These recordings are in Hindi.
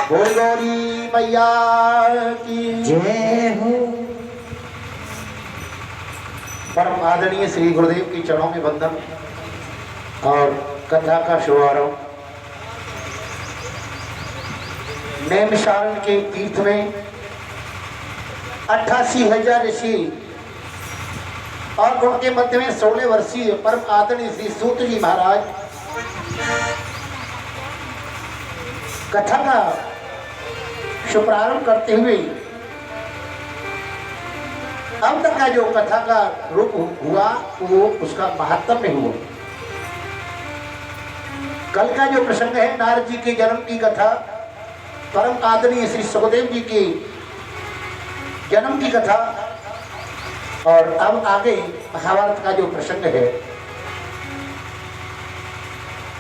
बोल गौरी मैया की जय हो। परम आदरणीय श्री गुरुदेव की चरणों में वंदन और कथा का शुभारंभ। नैमिषारण्य के तीर्थ में 88,000 ऋषि और उनके मध्य में 16 वर्षीय परम आदरणीय श्री सूत जी महाराज कथा का शुभारंभ करते हुए अब तक का जो कथा का रूप हुआ वो उसका महात्म्य हुआ। कल का जो प्रसंग है नारद जी के जन्म की कथा, परम आदरणीय श्री सुखदेव जी के जन्म की कथा, और अब आगे महाभारत का जो प्रसंग है।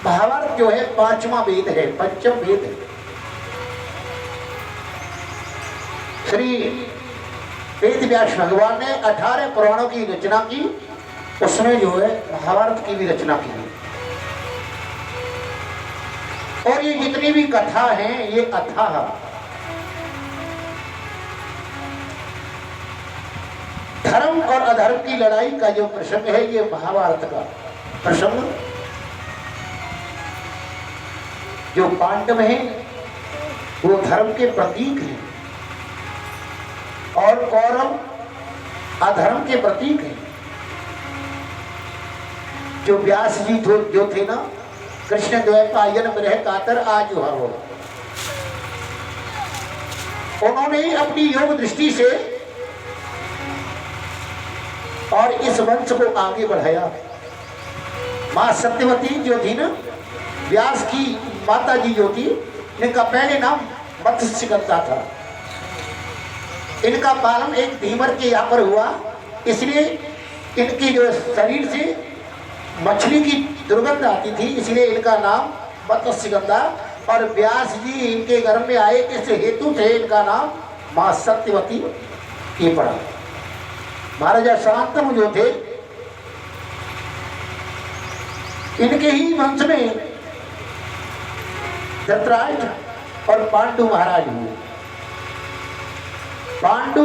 महाभारत जो है पांचवा वेद है, पंचम वेद है। श्री वेद व्यास भगवान ने 18 पुराणों की रचना की, उसमें जो है महाभारत की भी रचना की है। और ये जितनी भी कथा हैं ये अथाह धर्म और अधर्म की लड़ाई का जो प्रसंग है, ये महाभारत का प्रसंग। जो पांडव हैं वो धर्म के प्रतीक हैं और कौरव अधर्म के प्रतीक हैं। जो व्यास जी जो थे ना, कृष्ण द्वैपायन ब्रह कातर आज हो, उन्होंने ही अपनी योग दृष्टि से और इस वंश को आगे बढ़ाया। मां सत्यवती जो थी ना, व्यास की माता जी जो थी, इनका पहले नाम मत्स्यगंधा था। इनका पालन एक धीवर के यहाँ पर हुआ, इसलिए इनकी जो शरीर से मछली की दुर्गंध आती थी, इसलिए इनका नाम मत्स्यगंधा। और व्यास जी इनके घर में आए, इस हेतु से इनका नाम मां सत्यवती ये पड़ा। महाराजा शांतनु जो थे, इनके ही वंश में धृतराष्ट्र और पांडु महाराज हुए। पांडु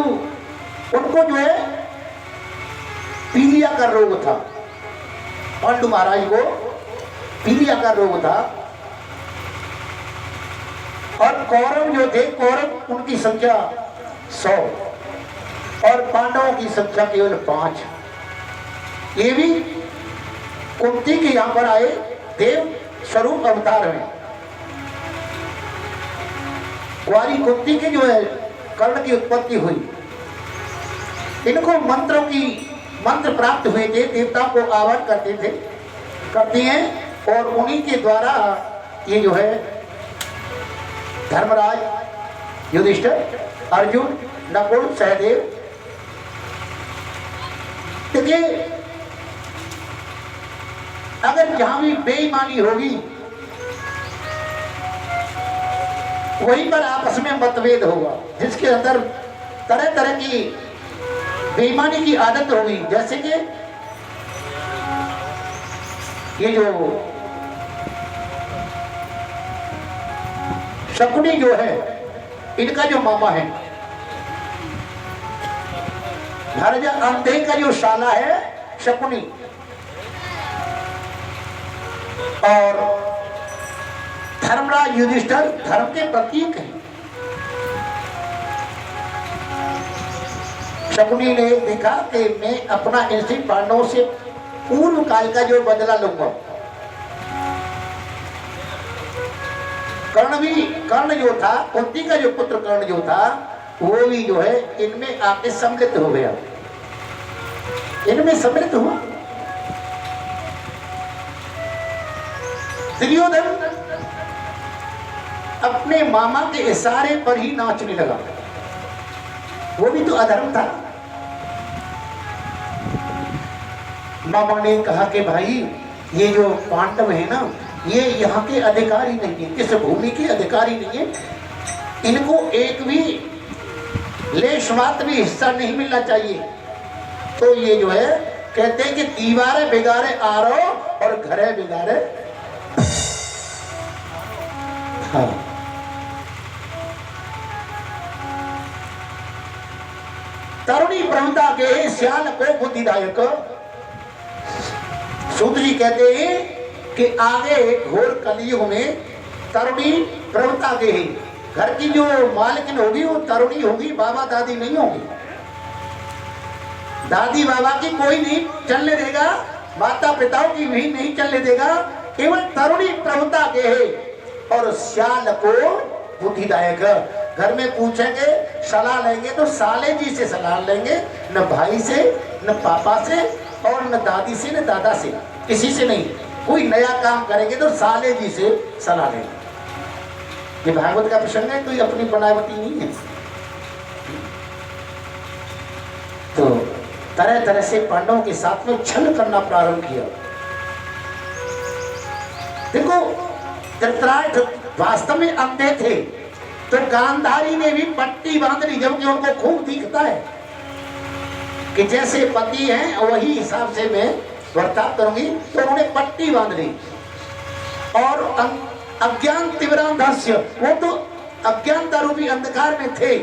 उनको जो है पीलिया का रोग था, पांडु महाराज को पीलिया का रोग था। और कौरव जो थे, कौरव उनकी संख्या 100 और पांडवों की संख्या केवल 5। ये भी कुंती के यहां पर आए देव स्वरूप अवतार में। कुंवारी कुंती की जो है कर्ण की उत्पत्ति हुई। इनको मंत्र प्राप्त हुए थे, देवताओं को आह्वान करते हैं और उन्हीं के द्वारा ये जो है धर्मराज, युधिष्ठिर, अर्जुन, नकुल, सहदेव। देखिए, अगर जहां भी बेईमानी होगी वहीं पर आपस में मतभेद होगा। जिसके अंदर तरह तरह की बेईमानी की आदत होगी, जैसे कि ये जो शकुनी जो है, इनका जो मामा है, महाराजा अंधे का जो शाला है शकुनी, और धर्मराज युधिष्ठिर धर्म के प्रतीक हैं। शकुनी ने देखा कि मैं अपना इनसे पांडवों से पूर्व काल का जो बदला लूंगा। कर्ण जो था, कुंती का जो पुत्र कर्ण जो था, वो भी जो है इनमें आके सम्मिलित हो गया, इनमें सम्मिलित हुआ। दुर्योधन अपने मामा के इशारे पर ही नाचने लगा, वो भी तो अधर्म था। मामा ने कहा कि भाई ये जो पांडव है ना, ये यहाँ के अधिकारी नहीं है, इस भूमि के अधिकारी नहीं है, इनको एक भी लेश मात्र भी हिस्सा नहीं मिलना चाहिए। तो ये जो है कहते हैं कि दीवारें बिगाड़े आरो और घरे बिगाड़े। हाँ, तरुणी प्रभुता के श्याल को बुद्धिदायक। सूत जी कहते हैं कि आगे घोर कलयुग में तरुणी प्रभुता के ही घर की जो मालकिन होगी वो तरुणी होगी, बाबा दादी नहीं होगी। दादी बाबा की कोई नहीं चलने देगा, माता पिताओं की भी नहीं चलने देगा, केवल तरुणी प्रभुता के है। और श्याल को बुद्धिदायक। घर में पूछेंगे सलाह लेंगे तो साले जी से सलाह लेंगे, न भाई से, न पापा से, और न दादी से, न दादा से, किसी से नहीं। कोई नया काम करेंगे तो साले जी से सलाह लेंगे। ये भागवत का प्रसंग है, कोई अपनी बनावटी नहीं है। तो तरह तरह से पांडवों के साथ में छल करना प्रारंभ किया। देखो धृतराष्ट्र वास्तव में अंधे थे, तो गांधारी ने भी पट्टी बांध ली, जबकि उनको खूब दिखता है कि जैसे पति हैं वही हिसाब से मैं बर्ताव करूंगी, तो उन्होंने पट्टी बांध ली। और अज्ञान तीव्रांधस्य, वो तो अज्ञानता रूपी अंधकार में थे,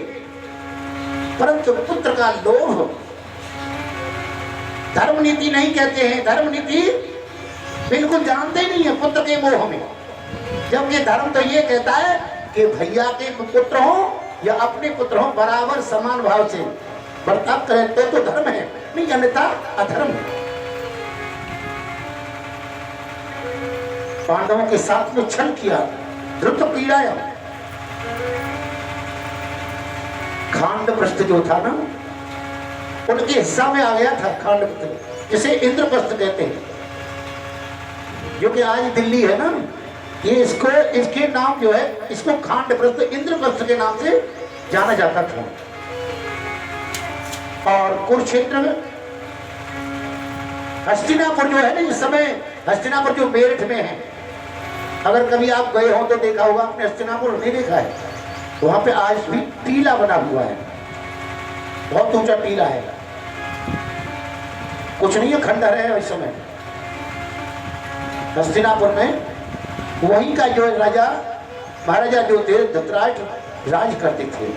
परंतु पुत्र का लोभ, धर्म नीति नहीं कहते हैं, धर्म नीति बिल्कुल जानते नहीं है पुत्र के मोह में। जबकि धर्म तो ये कहता है कि भैया के पुत्र हो या अपने पुत्र हो बराबर समान भाव से बर्ताव करें तो धर्म है, नहीं अन्यथा अधर्म है। पांडवों के साथ में छल किया, द्रुत पीड़ाया। खांड प्रस्थ जो था ना, उनके हिस्सा में आ गया था खांड प्रस्थ, जिसे इंद्रप्रस्थ कहते हैं, जो कि आज दिल्ली है ना, ये इसको इसके नाम जो है इसको खांड प्रस्थ, इंद्रप्रस्थ के नाम से जाना जाता था। और कुरुक्षेत्र में हस्तिनापुर जो है ना, इस समय हस्तिनापुर जो मेरठ में है, अगर कभी आप गए हो तो देखा होगा, आपने हस्तिनापुर नहीं देखा है, वहां पे आज भी टीला बना हुआ है, बहुत ऊंचा टीला है, कुछ नहीं है, खंडहर है। इस समय हस्तिनापुर में वहीं का जो राजा महाराजा जो थे धृतराष्ट्र राज करते थे।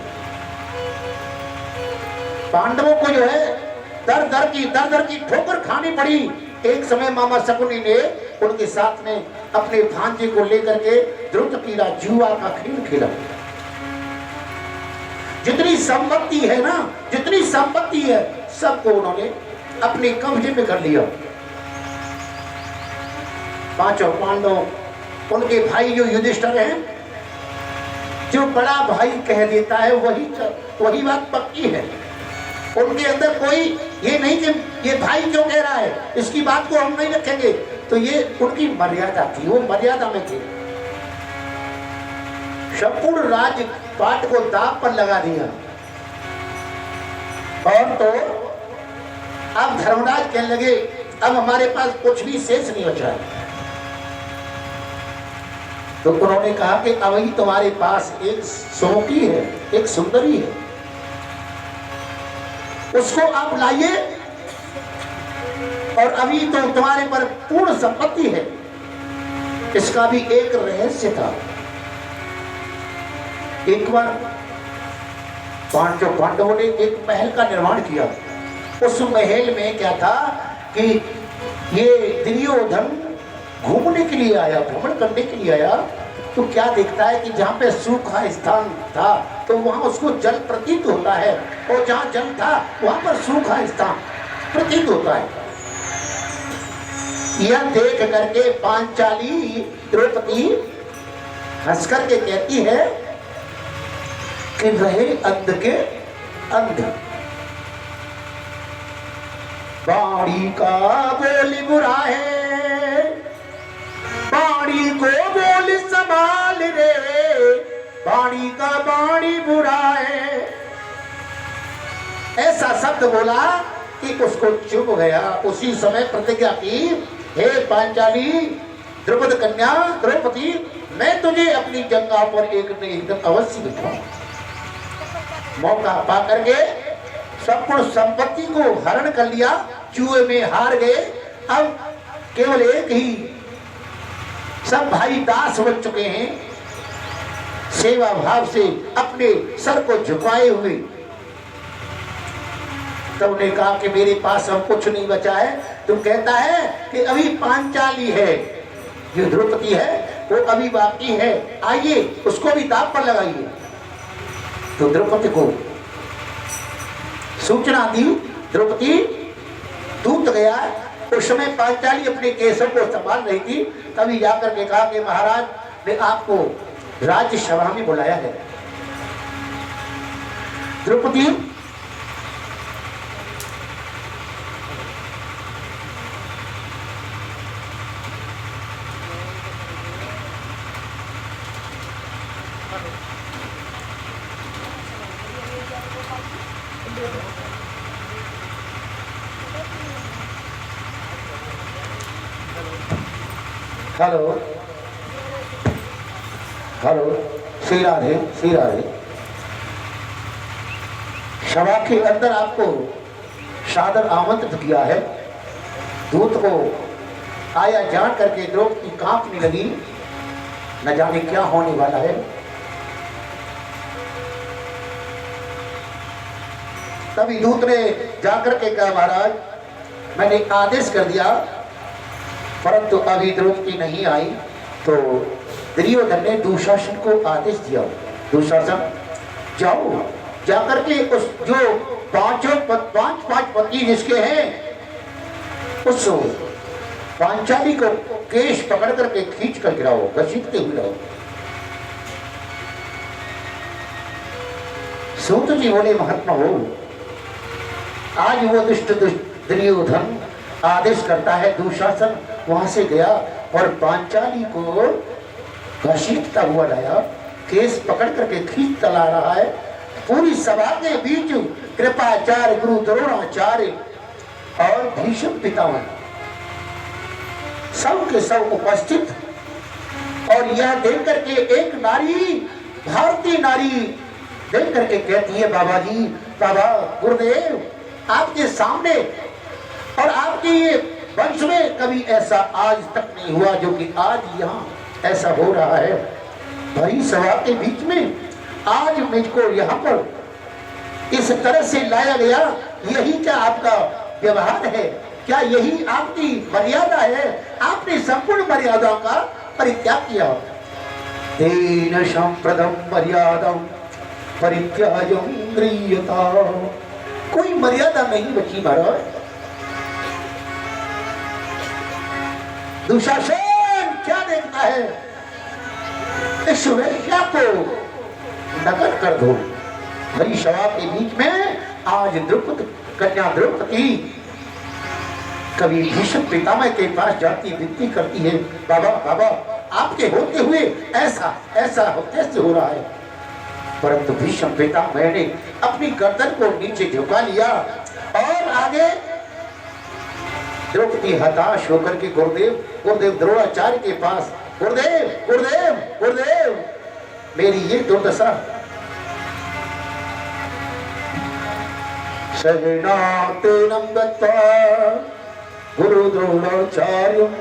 पांडवों को जो है दर दर की ठोकर खानी पड़ी। एक समय मामा शकुनी ने उनके साथ में अपने भांजे को लेकर के द्रुत क्रीड़ा जुआ का खेल खेला। जितनी संपत्ति है ना, जितनी संपत्ति है सबको उन्होंने अपने कब्जे में कर लिया। पांचों पांडव, उनके भाई जो युधिष्ठिर हैं, जो बड़ा भाई कह देता है वही बात पक्की है। उनके अंदर कोई ये नहीं कि ये भाई क्यों कह रहा है, इसकी बात को हम नहीं रखेंगे, तो ये उनकी मर्यादा थी, वो मर्यादा में थे। संपूर्ण राजपाट को दांव पर लगा दिया। और तो अब धर्मराज कहने लगे अब हमारे पास कुछ भी शेष नहीं बचा है। तो उन्होंने कहा कि अभी तुम्हारे पास एक सोकी है, एक सुंदरी है, उसको आप लाइए, और अभी तो तुम्हारे पर पूर्ण संपत्ति है। इसका भी एक रहस्य था। एक बार पांडवों ने एक महल का निर्माण किया। उस महल में क्या था कि ये दुर्योधन घूमने के लिए आया, भ्रमण करने के लिए आया, तो क्या देखता है कि जहाँ पे सूखा स्थान था तो वहाँ उसको जल प्रतीत होता है, और जहाँ जल था वहाँ पर सूखा स्थान प्रतीत होता है। यह देख करके पांचाली द्रौपदी हंस करके कहती है कि रहे अंध के अंध, बाड़ी का बोली बुरा है, बाड़ी को बोली संभाल रे, बाड़ी का बाड़ी बुरा है। ऐसा शब्द बोला कि उसको चुप गया। उसी समय प्रतिज्ञा की, हे पांचाली द्रुपद कन्या द्रौपदी, मैं तुझे अपनी जंगा पर एक न एक दिन अवश्य बिठाऊंगा। मौका पा करके संपूर्ण संपत्ति को हरण कर लिया, जुए में हार गए। अब केवल एक ही, सब भाई दास बन चुके हैं, सेवा भाव से अपने सर को झुकाए हुए। तो ने कहा कि मेरे पास अब कुछ नहीं बचा है। तुम कहता है कि अभी पांचाली है, जो द्रौपदी है वो अभी बाकी है, आइए उसको भी दांव पर लगाइए। तो द्रौपदी को सूचना दी, द्रौपदी दूत गया। उस समय पांचाली अपने केसों को संभाल रही थी, तभी जाकर के कहा कि महाराज ने आपको राज्यसभा में बुलाया है। Draupadi hello hello, Shri Radhe Shri Radhe. सभा के अंदर आपको सादर आमंत्रित किया है। दूत को आया जान करके द्रौपदी कांपने लगी, न जाने क्या होने वाला है। तभी दूत ने जाकर के कहा महाराज मैंने आदेश कर दिया, परंतु अभी द्रौपदी नहीं आई। तो दुर्योधन ने दुशासन को आदेश दिया, दुशासन जाओ जाकर के उस जो पांच पति जिसके हैं उस पांचाली को केश पकड़ करके खींच कर गिराओ, घसीटते हुए लाओ। सूत जी बोले महात्मा हो, आज वो दुष्ट दुर्योधन आदेश करता है। दुशासन वहां से गया और पांचाली को घसीटता हुआ लाया, केस पकड़ करके खींचता ला रहा है। पूरी सभा के बीच कृपाचार्य गुरु द्रोणाचार्य और भीष्म पितामह सब के सब उपस्थित। और यह देख करके एक नारी, भारतीय नारी देख करके कहती है बाबा जी, बाबा गुरुदेव आपके सामने और आपके ये वंश में कभी ऐसा आज तक नहीं हुआ जो कि आज यहाँ ऐसा हो रहा है। भरी सभा के बीच में आज मुझको यहाँ पर इस तरह से लाया गया, यही क्या आपका व्यवहार है? क्या यही आपकी मर्यादा है? आपने संपूर्ण मर्यादाओं का परित्याग किया। तेन संप्रदम मर्यादा परित्याजं गृह्यता। कोई मर्यादा नहीं बची महाराज। दुशासन क्या देखता है? इस वेश्या को नगर कर दो। भरी सभा के बीच में आज द्रौपदी, कन्या द्रौपदी कभी भीष्म पितामह के पास जाती विनती करती है, बाबा बाबा आपके होते हुए ऐसा ऐसा कैसे हो रहा है? परंतु भीष्म पितामह ने अपनी गर्दन को नीचे झुका लिया और आगे द्रौपदी हताश होकर के गुरुदेव द्रोणाचार्य के पास, गुरुदेव गुरुदेव गुरुदेव मेरी ये दुर्दशा। शरणागतम् दत्त्वा गुरु द्रोणाचार्यम्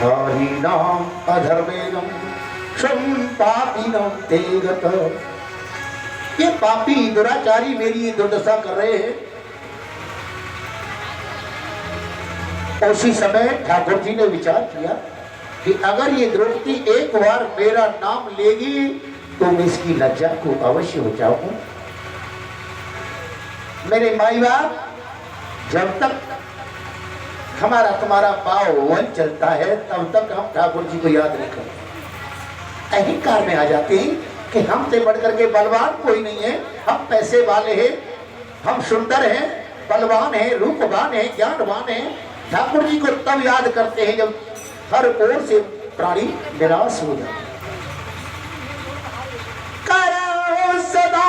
नारीणाम् अधर्मेण पापीनां ते गतः। ये पापी दुराचारी मेरी ये दुर्दशा कर रहे हैं। उसी समय ठाकुर जी ने विचार किया कि अगर ये द्रौपदी एक बार मेरा नाम लेगी तो मैं इसकी लज्जा को अवश्य बचाऊंगा। मेरे माई बाप जब तक हमारा तुम्हारा पाव वन चलता है तब तक हम ठाकुर जी को याद नहीं करते। अहंकार में आ जाते हैं कि हमसे बढ़कर के बलवान कोई नहीं है, हम पैसे वाले हैं, हम सुंदर हैं, बलवान हैं, रूपवान हैं, ज्ञानवान हैं। ठाकुर जी को तब याद करते हैं जब हर ओर से प्राणी निराश हो जाते। करो सदा,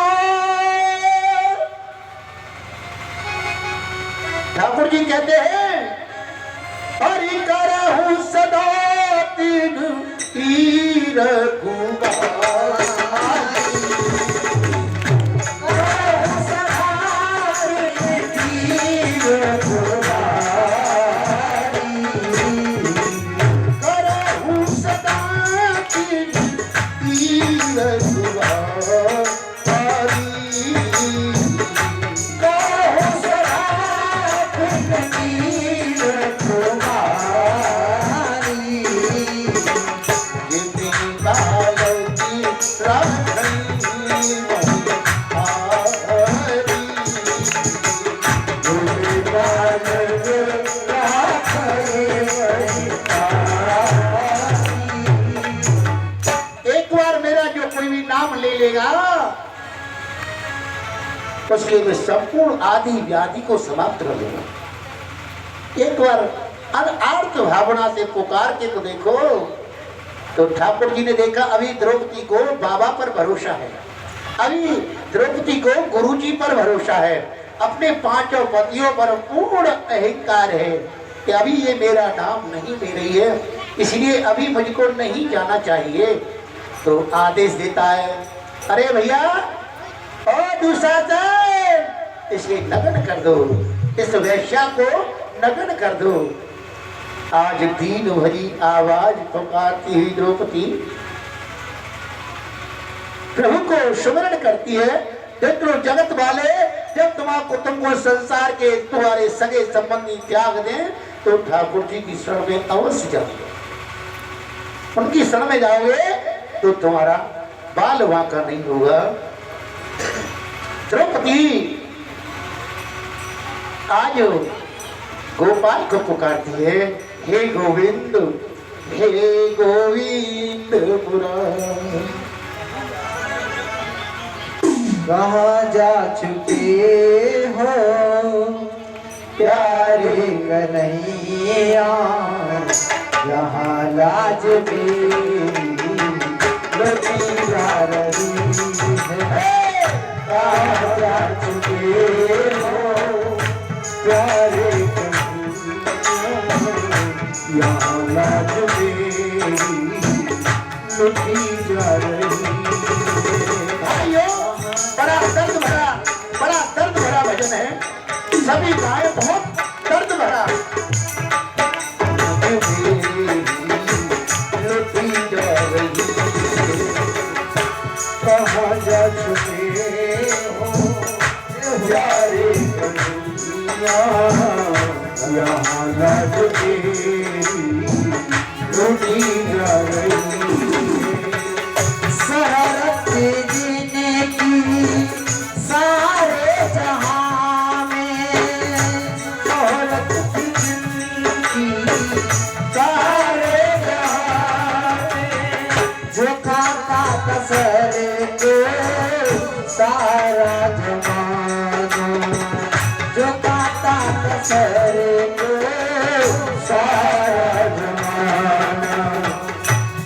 ठाकुर जी कहते हैं हरि करहु सदा तीन तीर कुमार। God कोई भी नाम ले लेगा उसके में संपूर्ण आदि व्याधि को समाप्त कर देगा। एक बार आर्त भावना से पुकार के तो देखो। तो ठाकुर जी ने देखा अभी द्रौपदी को बाबा पर भरोसा है, अभी द्रौपदी को गुरुजी पर भरोसा है, अपने पांचों पतियों पर पूर्ण अहंकार है कि अभी ये मेरा नाम नहीं ले रही है, इसलिए अभी मुझको नहीं जाना चाहिए। तो आदेश देता है, अरे भैया और दुशासन इसे नग्न कर दो, इस वैश्या को नग्न कर दो। आज दीन भरी आवाज पुकारती हुई द्रौपदी प्रभु को सुमरण करती है। देखो जगत वाले जब तुमको संसार के तुम्हारे सगे संबंधी त्याग दें तो ठाकुर जी की शरण में अवश्य जाओगे, उनकी शरण में जाओगे तो तुम्हारा बाल वांका नहीं होगा। द्रौपदी आज गोपाल को पुकारती है, हे गोविंद मुरारी। कहाँ जा चुके हो प्यारे कन्हैया, यहाँ लाज मेरी लगी जा रही है। कहाँ जा चुके हो प्यारे कन्हैया, यहाँ लाज मेरी लगी जा रही है। बड़ा दर्द भरा भजन है, सभी गाय बहुत दर्द भरा। कहाँ जा चुके हो प्यारे कन्हैया, यहाँ लाज मेरी लुटी जा रही है। शरारत जीने की सारे जहां में, शोहरत की जिंदगी सारे जहां में, जो खाता कसर को सारा जमाना, जो खाता कसर को सारा जमाना।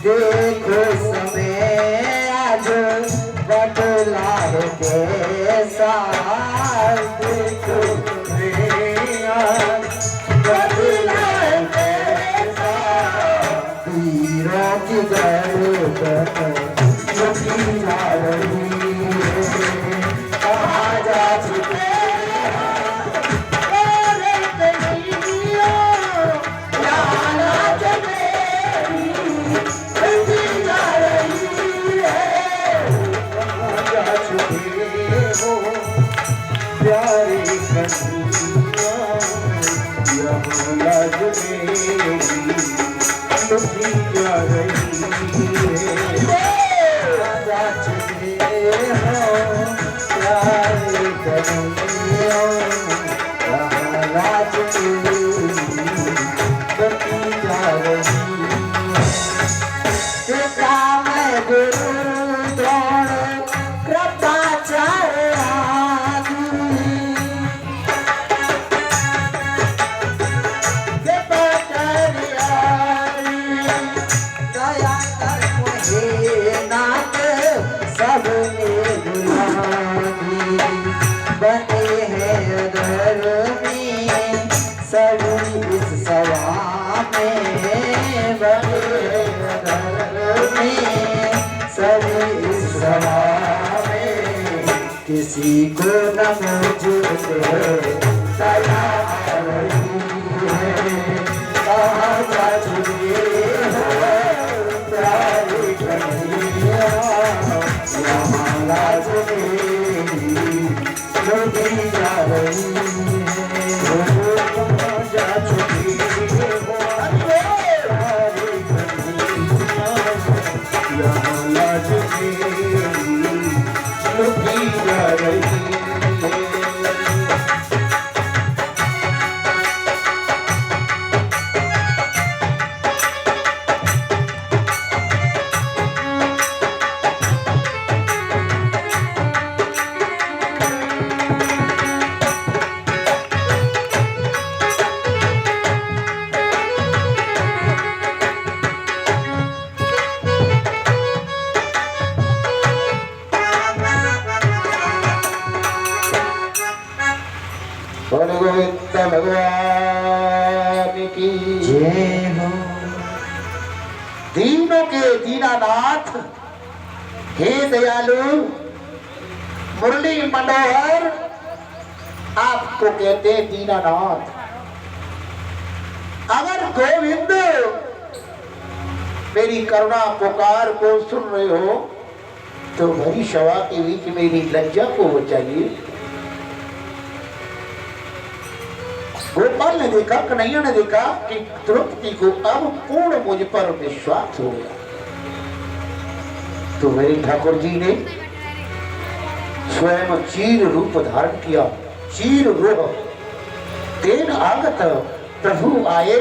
देखो समय आज बदला है कैसा, देखो बदला है कैसा, वीरों की गर्दन झुकी जा रही है। कहाँ जा चुके प्यारे कन्हैया, यहाँ लाज मेरी लुटी जा रही है। जा चुके हो प्यारे कन्हैया, यहाँ लाज मेरी लुटी जा रही है। काम गुरु द्रोण कृपाचार्य बने हैं धर्मी सभी इस सभा में, बने हैं धर्मी सभी इस सभा में। किसी को न मुझसे दया आ रही है। कहाँ जा चुके हो प्यारे कन्हैया, यहाँ लाज मेरी लुटी जा रही है। कहाँ जा चुके हो प्यारे कन्हैया, यहाँ लाज मेरी लुटी जा रही है। के दीनानाथ, हे दयालु मुरली मनोहर, आपको कहते हैं दीनानाथ। अगर गोविंद मेरी करुणा पुकार को सुन रहे हो तो भरी सभा के बीच मेरी लज्जा को बचाइए। गोपाल ने देखा, कन्हैया ने देखा कि द्रौपदी को अब पूर्ण मुझ पर विश्वास हो गया। तो मेरे ठाकुर जी ने स्वयं चीर रूप धारण किया। चीर रूप तेन आगत प्रभु आए